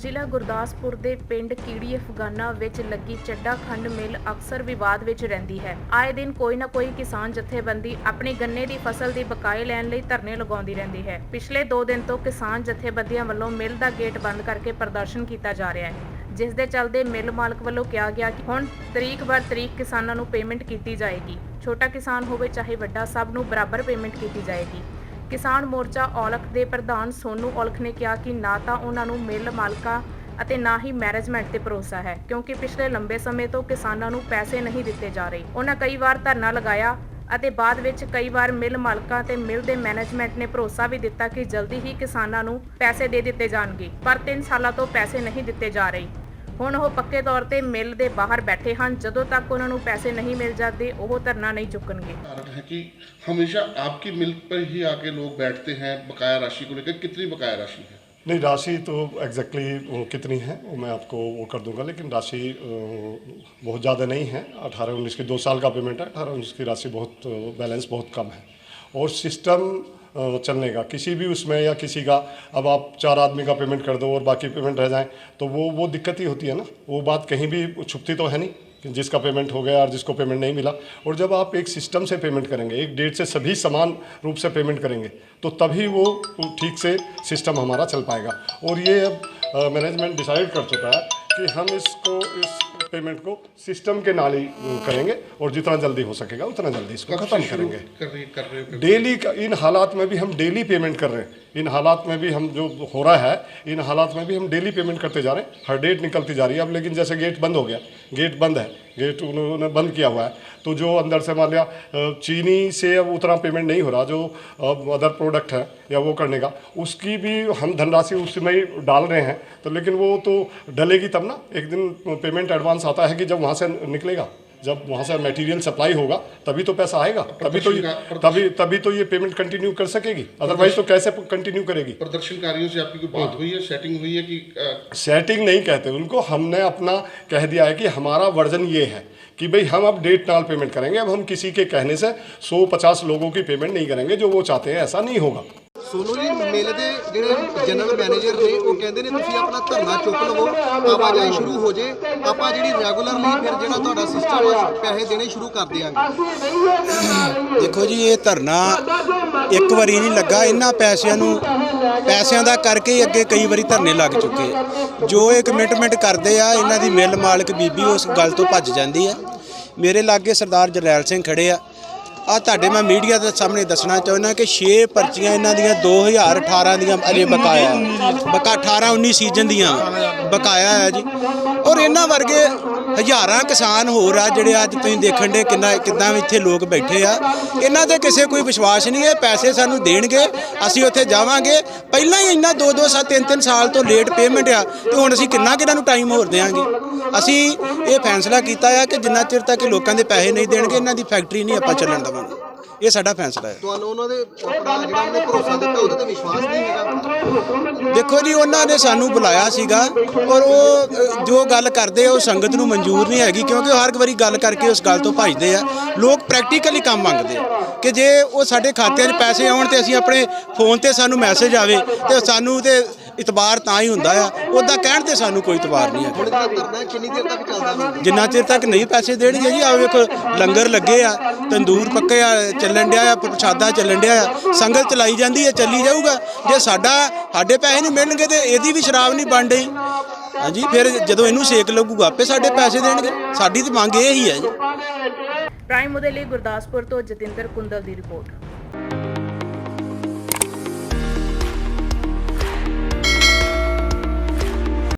ਜ਼ਿਲ੍ਹਾ ਗੁਰਦਾਸਪੁਰ ਦੇ ਪਿੰਡ ਕੀੜੀ ਅਫਗਾਨਾ ਵਿੱਚ ਲੱਗੀ ਚੱਡਾ ਖੰਡ ਮਿੱਲ ਅਕਸਰ ਵਿਵਾਦ ਵਿੱਚ ਰਹਿੰਦੀ ਹੈ। ਆਏ ਦਿਨ ਕੋਈ ਨਾ ਕੋਈ ਕਿਸਾਨ ਜਥੇਬੰਦੀ ਆਪਣੀ ਗੰਨੇ ਦੀ ਫਸਲ ਦੀ ਬਕਾਏ ਲੈਣ ਲਈ ਧਰਨੇ ਲਗਾਉਂਦੀ ਰਹਿੰਦੀ ਹੈ। ਪਿਛਲੇ 2 ਦਿਨ ਤੋਂ ਕਿਸਾਨ ਜਥੇਬੰਦੀਆਂ ਵੱਲੋਂ ਮਿੱਲ ਦਾ ਗੇਟ ਬੰਦ ਕਰਕੇ ਪ੍ਰਦਰਸ਼ਨ ਕੀਤਾ ਜਾ ਰਿਹਾ ਹੈ, ਜਿਸ ਦੇ ਚੱਲਦੇ ਮਿੱਲ ਮਾਲਕ ਵੱਲੋਂ ਕਿਹਾ ਗਿਆ ਕਿ ਹੁਣ ਤਰੀਕ ਬਰ ਤਰੀਕ ਕਿਸਾਨਾਂ ਨੂੰ ਪੇਮੈਂਟ ਕੀਤੀ ਜਾਏਗੀ। ਛੋਟਾ ਕਿਸਾਨ ਹੋਵੇ ਚਾਹੇ ਵੱਡਾ, ਸਭ ਨੂੰ ਬਰਾਬਰ ਪੇਮੈਂਟ ਕੀਤੀ ਜਾਏਗੀ। ਕਿਸਾਨ ਮੋਰਚਾ ਔਲਖ ਦੇ ਪ੍ਰਧਾਨ ਸੋਨੂ ਔਲਖ ਨੇ ਕਿਹਾ ਕਿ ਨਾ ਤਾਂ ਉਹਨਾਂ ਨੂੰ ਮਿੱਲ ਮਾਲਕਾਂ ਅਤੇ ਨਾ ਹੀ ਮੈਨੇਜਮੈਂਟ ਤੇ ਭਰੋਸਾ ਹੈ, ਕਿਉਂਕਿ ਪਿਛਲੇ ਲੰਬੇ ਸਮੇਂ ਤੋਂ ਕਿਸਾਨਾਂ ਨੂੰ ਪੈਸੇ ਨਹੀਂ ਦਿੱਤੇ ਜਾ ਰਹੇ। ਉਹਨਾਂ ਕਈ ਵਾਰ ਧਰਨਾ ਲਗਾਇਆ ਅਤੇ ਬਾਅਦ ਵਿੱਚ ਕਈ ਵਾਰ ਮਿੱਲ ਮਾਲਕਾਂ ਤੇ ਮਿੱਲ ਦੇ ਮੈਨੇਜਮੈਂਟ ਨੇ ਭਰੋਸਾ ਵੀ ਦਿੱਤਾ ਕਿ ਜਲਦੀ ਹੀ ਕਿਸਾਨਾਂ ਨੂੰ ਪੈਸੇ ਦੇ ਦਿੱਤੇ ਜਾਣਗੇ, ਪਰ 3 ਸਾਲਾਂ ਤੋਂ ਪੈਸੇ ਨਹੀਂ ਦਿੱਤੇ ਜਾ ਰਹੇ। ਹੁਣ ਉਹ ਪੱਕੇ ਤੌਰ ਤੇ ਮਿੱਲ ਦੇ ਬਾਹਰ बैठे हैं। ਜਦੋਂ तक उन्होंने पैसे नहीं मिल जाते वो धरना नहीं चुकणगे। कारण है कि हमेशा आपकी मिल पर ही आके लोग बैठते हैं बकाया राशि को लेकर। कितनी बकाया राशि है? नहीं, राशि तो एग्जैक्टली कितनी है वो मैं आपको वो कर दूंगा, लेकिन राशि बहुत ज़्यादा नहीं है। 18-19 की 2 साल का पेमेंट है। 18-19 की राशि बहुत बैलेंस बहुत कम है और सिस्टम चलने का किसी भी उसमें या किसी का अब आप 4 आदमी का पेमेंट कर दो और बाकी पेमेंट रह जाए तो वो दिक्कत ही होती है ना। वो बात कहीं भी छुपती तो है नहीं कि जिसका पेमेंट हो गया और जिसको पेमेंट नहीं मिला। और जब आप एक सिस्टम से पेमेंट करेंगे, एक डेट से सभी समान रूप से पेमेंट करेंगे तो तभी वो ठीक से सिस्टम हमारा चल पाएगा। और ये अब मैनेजमेंट डिसाइड कर चुका है कि हम इस पेमेंट को सिस्टम के नाल ही करेंगे और जितना जल्दी हो सकेगा उतना जल्दी इसको ख़त्म करेंगे। कर रहे हो? डेली का इन हालात में भी हम डेली पेमेंट कर रहे हैं। इन हालात में भी हम जो हो रहा है, इन हालात में भी हम डेली पेमेंट करते जा रहे हैं। हर डेट निकलती जा रही है अब। लेकिन जैसे गेट बंद हो गया, गेट बंद है, गेट उन्होंने बंद किया हुआ है, तो जो अंदर से मान लिया चीनी से अब उतना पेमेंट नहीं हो रहा, जो अदर प्रोडक्ट है या वो करने का, उसकी भी हम धनराशि उसमें ही डाल रहे हैं। तो लेकिन वो तो डलेगी तब ना। एक दिन पेमेंट एडवांस आता है कि जब वहाँ से निकलेगा, जब वहाँ से मटेरियल सप्लाई होगा तभी तो पैसा आएगा, तभी तो ये पेमेंट कंटिन्यू कर सकेगी। अदरवाइज तो कैसे कंटिन्यू करेगी? प्रदर्शनकारियों से आपकी कोई बात हुई है, सेटिंग हुई है कि सेटिंग नहीं कहते उनको, हमने अपना कह दिया है कि हमारा वर्जन ये है कि भाई हम अब डेट नाल पेमेंट करेंगे। अब हम किसी के कहने से 100-50 लोगों की पेमेंट नहीं करेंगे, जो वो चाहते हैं ऐसा नहीं होगा। सोनू जी, मेले के ਜਿਹੜੇ ਜਨਰਲ ਮੈਨੇਜਰ ਨੇ ਉਹ ਕਹਿੰਦੇ ਨੇ ਤੁਸੀਂ ਆਪਣਾ ਧਰਨਾ ਚੁੱਕ ਲਵੋ, ਆਵਾਜਾਈ ਸ਼ੁਰੂ ਹੋ ਜੇ, ਆਪਾਂ ਜਿਹੜੀ ਰੈਗੂਲਰਲੀ ਫਿਰ ਜਿਹੜਾ ਤੁਹਾਡਾ ਸਿਸਟਮ ਹੈ ਪੈਸੇ ਦੇਣੇ ਸ਼ੁਰੂ ਕਰ ਦਿਆਂਗੇ। ਦੇਖੋ ਜੀ, ਇਹ ਧਰਨਾ ਇੱਕ ਵਾਰੀ ਨਹੀਂ ਲੱਗਾ, ਇਹਨਾਂ ਪੈਸਿਆਂ ਦਾ ਕਰਕੇ ਹੀ ਅੱਗੇ ਕਈ ਵਾਰੀ ਧਰਨੇ ਲੱਗ ਚੁੱਕੇ। ਜੋ ਇਹ ਕਮਿਟਮੈਂਟ ਕਰਦੇ ਆ ਇਹਨਾਂ ਦੀ ਮਿੱਲ ਮਾਲਕ ਬੀਬੀ ਉਸ ਗੱਲ ਤੋਂ ਭੱਜ ਜਾਂਦੀ ਆ। ਮੇਰੇ ਲਾਗੇ ਸਰਦਾਰ ਜਰਨੈਲ ਸਿੰਘ ਖੜੇ ਆ ਤੁਹਾਡੇ मैं मीडिया के सामने दसना चाहना कि 6 पर्चियाँ इन्हों दी 2018 दियाँ अजे बकाया 18-19 सीजन दियाँ बकाया है जी। और इन्हों वर्गे हज़ारां किसान होर आ जिहड़े अज तुसीं देखण दे किद्दां इत्थे लोग बैठे आ। इन्हां ते किसी कोई विश्वास नहीं है। पैसे सानूं देणगे, असीं उत्थे जावांगे। पहिलां ही इन्ना 2-2 साल 3-3 साल तो लेट पेमेंट आ ते हुण असीं किन्ना कि इन्हां नूं टाइम होर देंगे। असीं ये फैसला कीता है कि जिन्ना चिर तक लोकां दे पैसे नहीं देणगे इन्हां दी फैक्ट्री नहीं आपां ਚੱਲਣ ਦੇਵਾਂਗੇ। ये साडा फैसला है। ਤੁਹਾਨੂੰ ਉਹਨਾਂ ਦੇ ਆਪਣਾ ਜਿਹੜਾ ਉਹਨੇ ਭਰੋਸਾ ਦਿੱਤਾ ਉਹਦੇ ਤੇ ਵਿਸ਼ਵਾਸ ਨਹੀਂ ਹੈਗਾ। देखो जी, उन्होंने सानू बुलाया सीगा और वो जो गल करते वो संगत नूं मंजूर नहीं हैगी, क्योंकि हर वारी गल करके उस गल तो भजदे आ। लोग प्रैक्टिकली काम मंगते कि जे वो साडे खाते च पैसे आउण ते असीं अपने फोन ते सानू मैसेज आवे ते सानू ते इतबार तां ही हुंदा आ। उदा कहण ते सानू कोई इतबार नहीं है। किन्नी देर तक ਚੱਲਦਾ? जिन्ना चिर तक नहीं पैसे देणगे जी। आ वेखो लंगर लगे आ, तंदूर पक्के आ, ਚੱਲਣ ਡਿਆ, प्रशादा ਚੱਲਣ ਡਿਆ, संगत चलाई जाती है, चली जाऊगा। जे साडे पैसे नहीं मिलणगे तो ਇਹਦੀ भी शराब नहीं बन रही। हाँ जी, फिर ਜਦੋਂ ਇਹਨੂੰ ਸੇਕ ਲੱਗੂਗਾ ਆਪੇ ਸਾਡੇ ਪੈਸੇ ਦੇਣਗੇ। ਸਾਡੀ ਤਾਂ ਮੰਗ ਇਹ ਹੀ ਹੈ ਜੀ। ਪ੍ਰਾਈਮ ਉਹਦੇ ਲਈ ਗੁਰਦਾਸਪੁਰ ਤੋਂ ਜਤਿੰਦਰ ਕੁੰਦਲ ਦੀ ਰਿਪੋਰਟ।